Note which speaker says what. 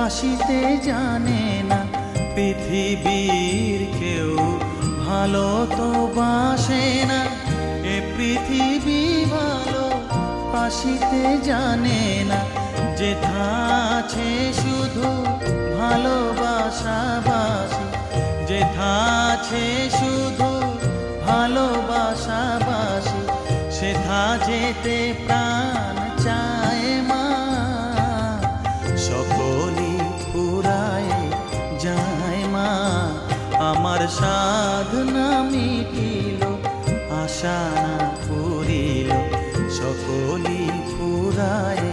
Speaker 1: বাসিতে জানে না, পৃথিবীর কেউ ভালো তো বাসে না। এ পৃথিবী ভালো বাসিতে জানে না, যেথা আছে শুধু ভালোবাসাবাসি, যেথা আছে শুধু ভালোবাসাবাসি, সেথা যেতে প্রাণ চায় মা। সকলই ফুরায় যায় মা, আমার সাধনা মিটিল, আশা না পুরিল, সকলই ফুরায়